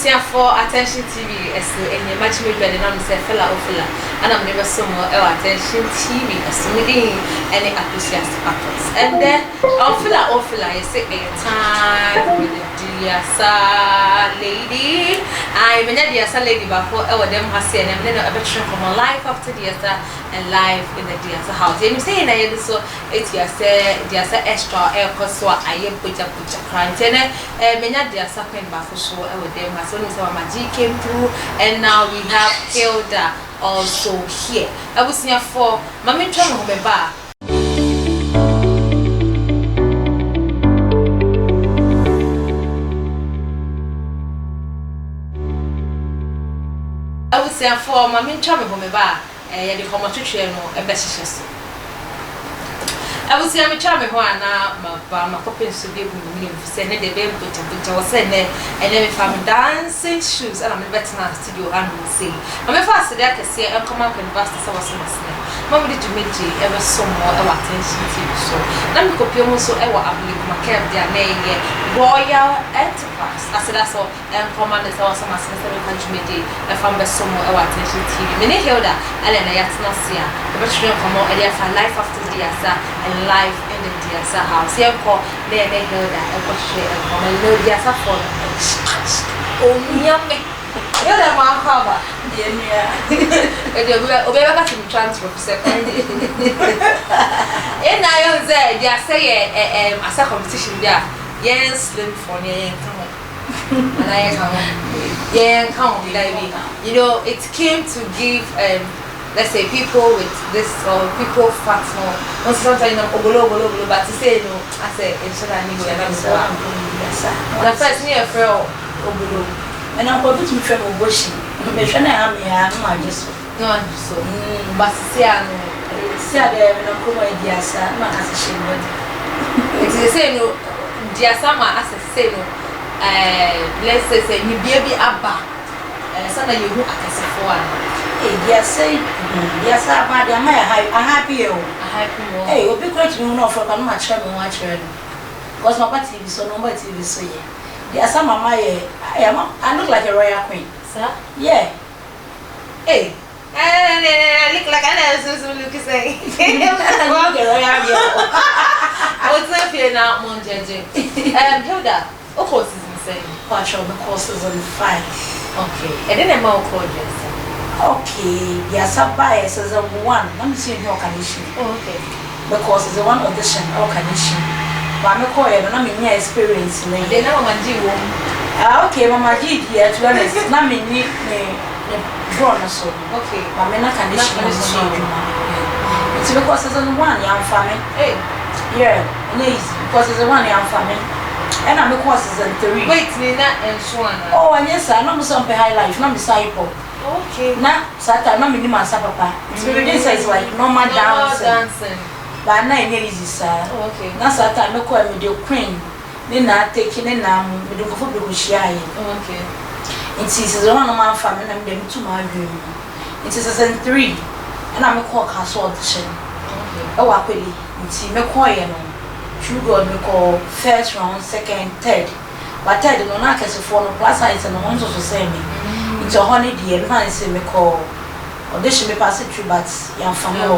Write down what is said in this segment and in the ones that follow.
here for Attention TV as any match made by the name say fella ofula and I'm never so more Attention TV as meeting any enthusiast actors and then ofula you say a time with the dear lady I mean the dear lady before them has seen and then a veteran from a life after the and live in the dear house and you say na so it's your say extra air cost so I put quarantine menya dear something before so them as soon as our magic came through and now we have Hilda also here. I was here for Mami Chong Beba. I was here for Mami Chong Beba, and the Homo Tucheno, a best. I was here with Charmy Juana, my coppins to be with me, sending the baby to was sending, and then if I'm dancing shoes, and I'm a better now studio and will see. I'm a fast that I can see and come up and bust the summer semester. Mamma did to meet you ever so more attention to you. So, I'm copying so ever I believe my care of their name, Royal Enterprise. I said that's all, and command is also my semester country meeting, if I'm so more attention to you. Many Hilda, and then I have not seen the veteran come out and for life after the ASA and life in the ASA house. Here, call Hilda and what she and come and know the ASA for oh, yummy. You're the man cover. Yeah. Obey got him transfer for second. And I say, they say as a competition there. Yes, slim for me. Come on. And I come on. Yeah, come on, baby. You know, it came to give let's say people with this or people fat more. Once sometimes ogolo, but to say no, I say it's not an issue. The first near friend ogolo. And I'm going to be trouble bushing. I'm just no, so. But see, I'm there when I'm coming to Yasa, not as a shame. It's the same, Diasama as a same. Let's say, you baby Abba. Something you look at for one. Yes, yes, I'm happy. Hey, you'll be great to know for how much I'm watching. Because my party is so number TV, so yeah. Yes, I'm I look like a royal queen. Sir? Yeah. Hey. I look like I know look say. I was not here now, Monjay. Hilda, of course, is insane. Partial the courses on 5. Okay. And then a more cordial. Okay. Yes, I buy as a one. Let me see your condition. Okay. Because it's a one audition or condition. But I'm a coy and I'm in your experience. They know my G womb. Okay, Mama G, here to honest, not me, drawn so. Okay, but I'm not condition. It's because it's on one young family. Hey, yeah, lazy, because it's a one young family. And I'm a course is in 3. Wait, Nina and Swan. Oh, and yes, I'm not some high life, not disciple. Okay, now, Satan, not minimum papa. It's really like normal dancing. But I'm not easy, sir. Okay. Now, Satan, no call me the queen. Then I take in and now we don't go for the shy. Okay. It is one of my family and them to my room. It is a 3. And I'm a call castle audition. Okay. Oh, I really. It's me quiet. True God, me call first round, second, third. But third, no, not as a phone plus size and the ones of the same. It's a honey dear, man, say me call audition me pass it through, but young family.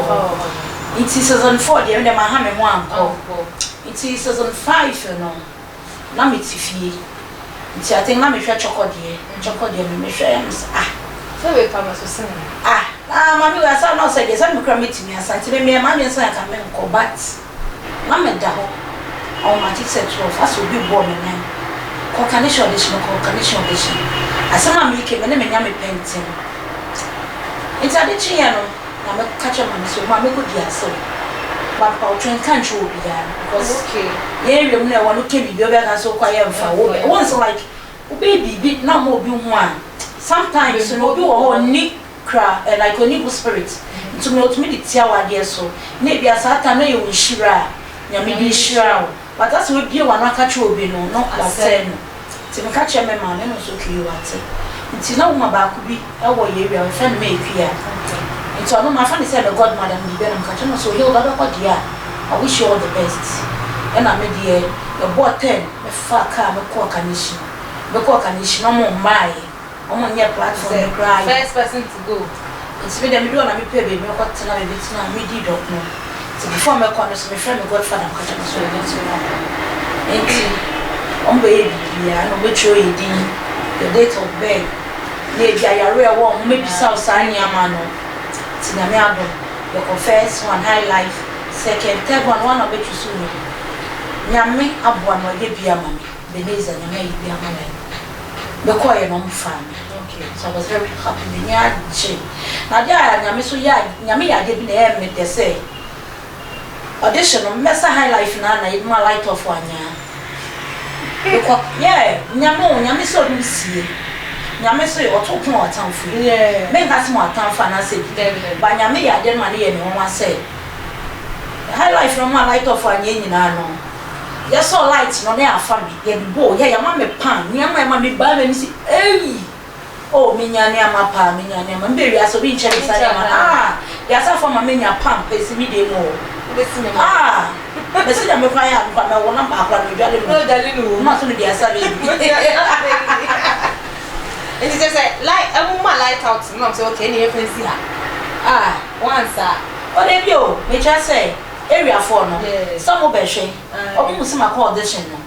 It is season 4, the end of my hammer one. It is season 5, you know. Now it's fee. It's I think now me try chocolate, me share. So we come to sing. Mammy, I saw no say yes, I'm cramming to me as I tell me, mammy, and I can make but Mamma Daho. Oh, my teacher, as will be born in name. Condition audition, condition audition. I saw my make it when I'm a painting. It's a ditch, I'm a catcher, so my good year so. But our train country will be there because yeah, you know, one who came to be so quiet for once like baby, bit no more be one. Sometimes you know, you are nick cry like a nipple spirit to know to me the tear idea so maybe a certain you will shira, you may be sure, but that's what you want to catch you be no, not like 10. To catch a man and also kill you at it. It's no more back could be our area, a friend make here. It's all my friend said, godmother, and be catching so he'll got what dear. I wish you all the best. And I made the boy 10, a far car, a core condition. Because can she no more buy? On your platform, cry. First person to go. It's me that me do na me pay baby. Me got to na me bit na me di dot no. So before me come, so me friend me godfather me catch me so me so no. Enti, baby, yeah, no be show you the date of birth. Ne bi ayare e wo me bisa osani amano. Ti na me ado. The first one high life, second, third one of it you soon. Nyame abwa no ye bia mama. Beneza nyame ye bia mama. The choir no family. Okay, so I was very happy when you had now, yeah, Yamiso, yeah, Yami, I didn't hear me, they say. Audition, Messa High Life, Nana, it's my light of 1 year. Yeah, Yamiso, you see. Yamiso, or 2 more town for you. Yeah, make us more town for us, but Yami, I didn't money anyone say. High Life from my light of 1 year, no. Yes, so lights, no, they are family. Yeah, your mamma pan, near my mammy, and see, hey. Oh, minyane amapa, minyane ampa. Baby, I so be checking say ah. Yes, I for my minya pam, pay me dey more. Ah. Me say me kwa ya ampa, me wona ba kwa no dwale no. No dwale no. Ma so no dey asa baby. And he just say like a woman light out. No, say okay, any friends here. Ah, once ah. O dey bi o, me try say area 4 no. Some obehwe. Obi musi ma call audition no.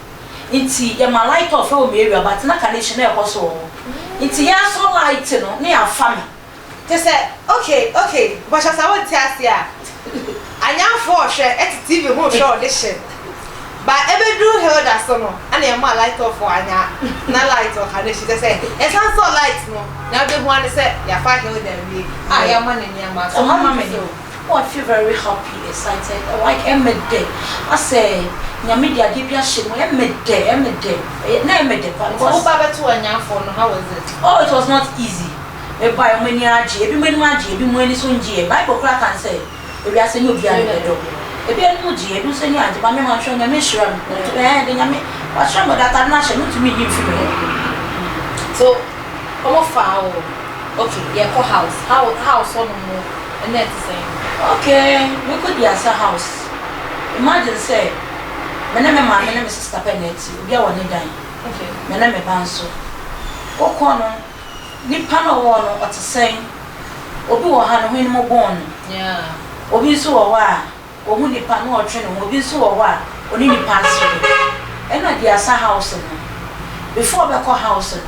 Inti ya ma light off o me area but na connection e ko so. Inti ya so light no na ya fa me. They say okay, but as I want to ask ya. Anya for share at TV ho show audition. But ebe do Hilda so no, and ya ma light off for anya na light off connection. They say e san so light no. Na be one say ya fa Hilda we. Ah ya ma na nya ma. So mama me. Oh, I feel very happy, excited. Like day. I say, media debut shit. Day. Na because Baba to anya for no. How was it? Oh, it was not easy. We buy many aji, every money sunji. Bible crack and say, we are saying you be an edo. If you are muji, you say you are the man showing a mission. Then you what's wrong with that? I'm not sure to meet you. So, come foul. Okay, yeah, house. House on more. And that's the same. Okay, we could be as a house. Imagine say, my name is Sister Pennetti, we are one day. Okay, my name is Banso. O corner, Nipano one or to say, Obi or Hano when more born. Yeah, Obi so a while, or who Nipano or train, Obi so a while, or any pass. And I dear Asa house. Before the house,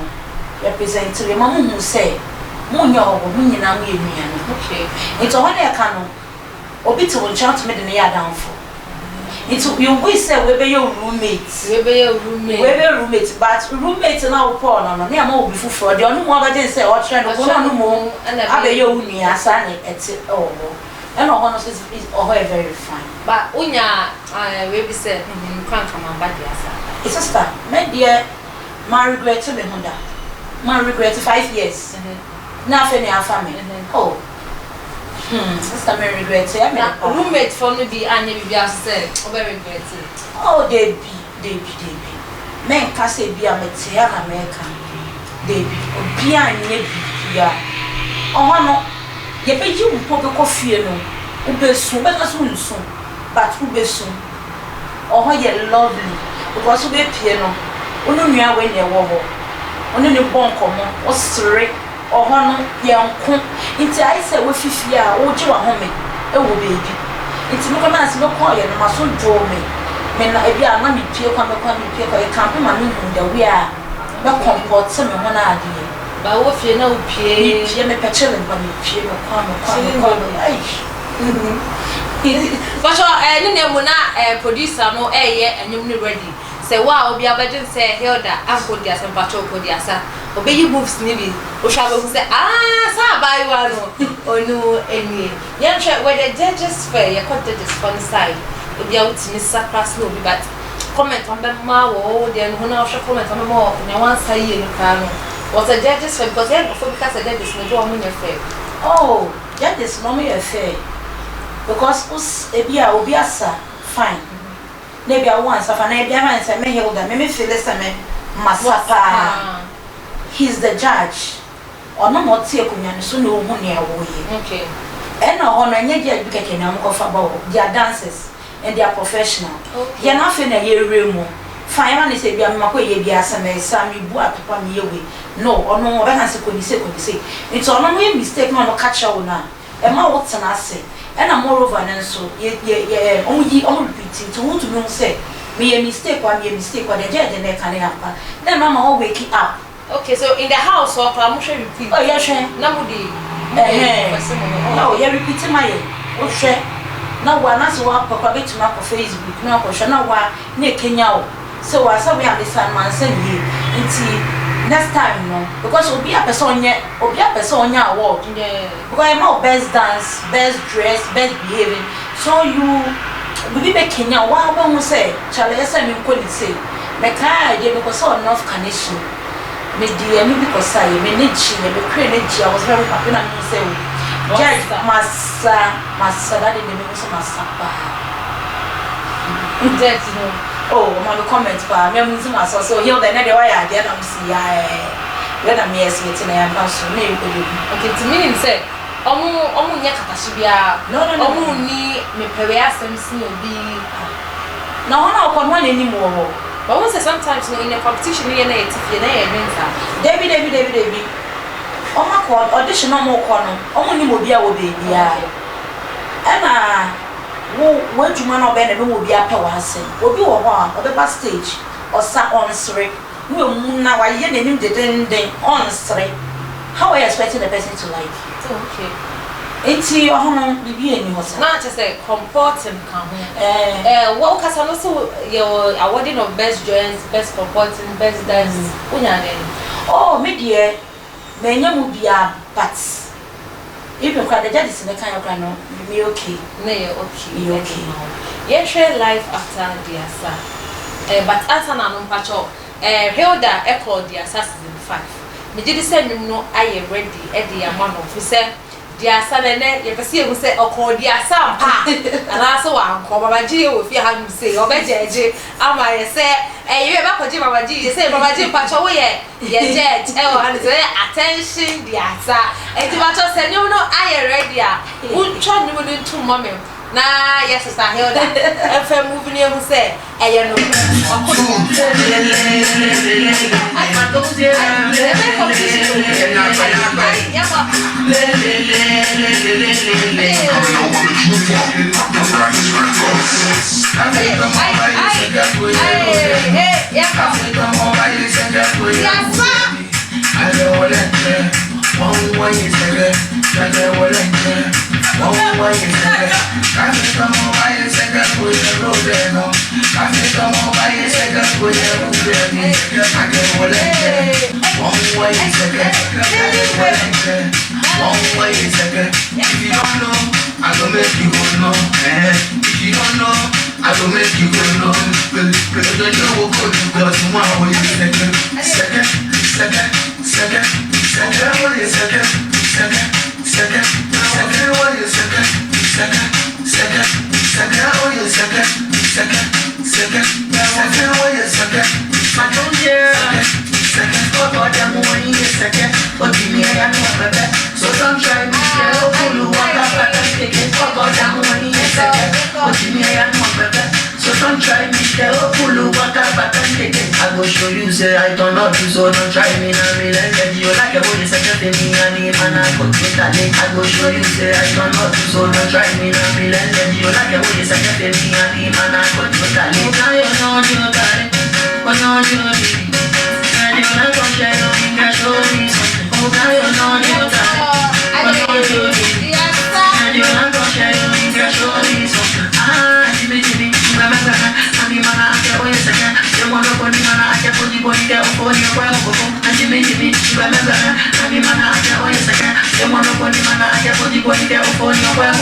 represent to the mamma who say, Munyo, Munyan, okay, it's only a canon. Obi to chant me the near downfall. It's you wish say we be your roommates. We be your roommates, but roommates now poor no near more before for the only one that say or trying to go no more and I be your uni asane et oh and no one is very fine. But unya we be said can't come and bad asa. It's sister, my dear, my regret to me Honda. My regret 5 years. Nothing in our family. Oh. Sister Mary regret it. I mean, roommate for me be Anya be said. Very regret it. Oh, they be. Men can say be a metia American. They be. Be Anya be. Oh, no. Ye be you put the coffee no. Ube soon, but as soon. But ube soon. Oh, ye lovely. Because ube piano. Unu nya when ye wo. Unu ni bon komo. O straight. Oh no, yanko. Inti I say we fifia, o ji wa home. E wo baby. Inti no come as no call ye no maso draw me. Me na e bia na me pie kwa e camp ma me hu da we a. Be comport se me ho na ade. Ba wo fie na wo pie. Pie me pechele ba me pie me kwa. Ai. But so ne mu na producer no ye anyum ni ready. Say wow, obi abagin say Hilda anko dia sem pacho ko dia sa. Obi you moves ni bi. O sha be say sa buy one onu eni. Yan try where the judges fair, you cut the fun side. Obi out ni sacrifice no bi but comment on be ma wo dia no na o sha comment on be ma na wan say ye no ka no. What the judges fair because the judges no do omo fair. Oh, judges no me fair. Because us ebia obi asa fine. Maybe I want to find a say me Hilda, me feel this me masapa. He's the judge. Or no more tea kunya so no hu ne awoye. Okay. And no honor nye dia bi keke na mko fa ba. They are dancers and they are professional. They are not in a year room fine man say bia mako ye bia asame sa me bu atopa me yewe no ono obeka se koni se nti ono no mistake no catch her na e ma wo tena ase e na moreover nenso ye omu repeat to who to know say me mistake wa the judge na kan ya pa then mama all wake up. Okay, so in the house or I'm sure repeat. Oh yeah, sure. Nobody. No, you repeat my oh sure. Now one as wa papa be to my Facebook no ko sure na wa na Kenya o. So we understand man say ye nti next time no because obi a person onya award. Yeah. Because I'm out best dance, best dress, best behaving. So you we be Kenya wa who say chale say me ko ni say me kai dey because enough connection. Me dear me because I me nechi me create nechi I was very happy na me say judge massa that dey me so massa pa. Judge no. Oh, my comment pa me am nzima so Hilda na dey why I dey am see ya when am yes meeting na am so me ko dey. Okay, to me say omu nya katashi bia no omu ni me pewe asem si obi na ona ko no ni mo. But once sometimes in a competition you na etifie na e mensa David oma ko audition no mo ko no omu ni mo bia wo be bia e na wo juma no be na be mo bia pa wa ase obi wo ho a obeba stage osa on sere no mu na wa ye nanim den on sere. How are you expecting the person to like it? Okay. Enti ohono bibi eni ho sa na just say comporting kan ho what kasa no so your awarding of best joints, best comporting, best dance unya den oh me dear me nya mu bia but even kwa the judges in the kind of no me okay me okay yeah share life after the ASA but ASA na no mpacho Hilda echo the ASA season 5 me did say no I ready e dey amano fi say the ASA ne ye pese e say okon the ASA pa ana so wa anko baba ji e wo fi ha no say obejeje ama ye say you ba ko ji baba ji ye say baba ji pa cho wo ye judge e wo han say attention the ASA e ti ba cho say no I ready a un cho ni mo ntu mama na yes sister Hilda FM movie ni e say e no If you don't know, I don't make you go know. If you don't know, I don't make you go know. But you don't know what you got to want. Second, what is second? So don't try me, so don't try me, I go show you, say I don't know you, so don't try me, now me let you like a boy, second to me, and if I go to that link, I go show you, say I don't know you, so don't try me, now me let you like a boy, second to me, and if I go to that link, now you know you got it, but now you know it, and you're not gonna share your finger, show me something, oh now you know you got it, but now you know it, and you're not gonna share your finger, show me something, Jimmy, I'm the man I get away second. You want to put the man I get put the body there for your well. And Jimmy, remember, I'm the man I get away second. You want to put the man I get put the body there for your well.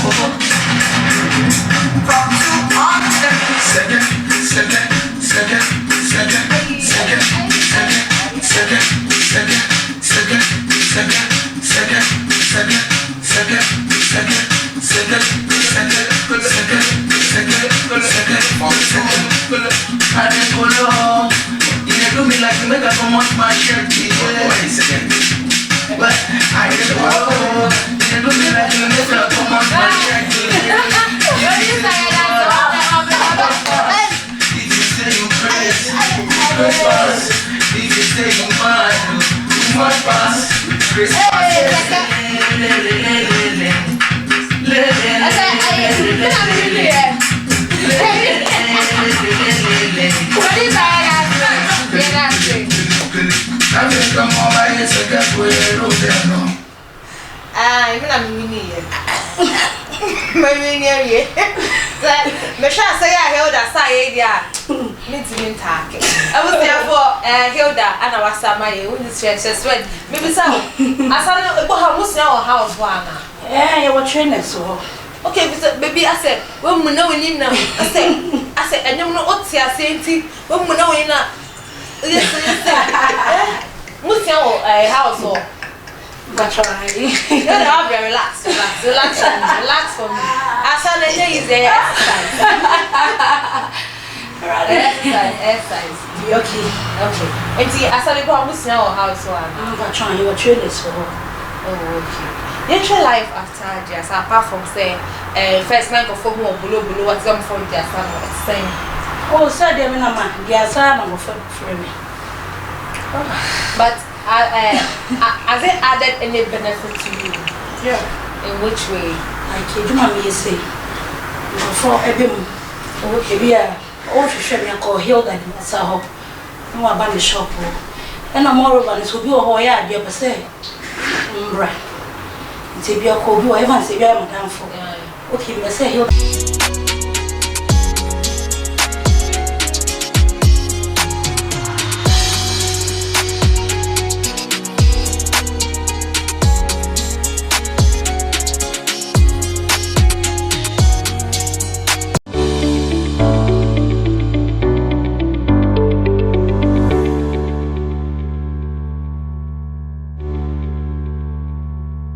I didn't go low. You didn't do me like you make us so much my shirt. But I didn't go low. You didn't do me like you make us so much my shirt. Did you say you crazy? Too much pass. Even I'm winning here. My winning here. Me sure say Hilda say idea. Me to me talk. I was there for Hilda and our summer when this church went. Maybe so. I said go house now house one. Yeah, you were trainers so. Okay, baby, I said, when we know we need now. I said, and you know what's your saying? When we know we now. Yes. What's your household? But try. You know, relax for me. I said, the day is the exercise. Okay. And see, I said, go almost now household. But try, you were trainers so. Oh, okay. Your life after just apart from say, first night of home below what's them from their son saying. Oh, so they mean a man, their son of me. But has it added any benefit to you? Yeah. In which way? I can't do my say. For a bit, okay, be a old shame I call Hilda and Saho. No about the shop. And I'm more about this will be a whole yard, you ever say. Right. It's a be a cold, you ever say, I'm down for. Okay, let's say Hilda.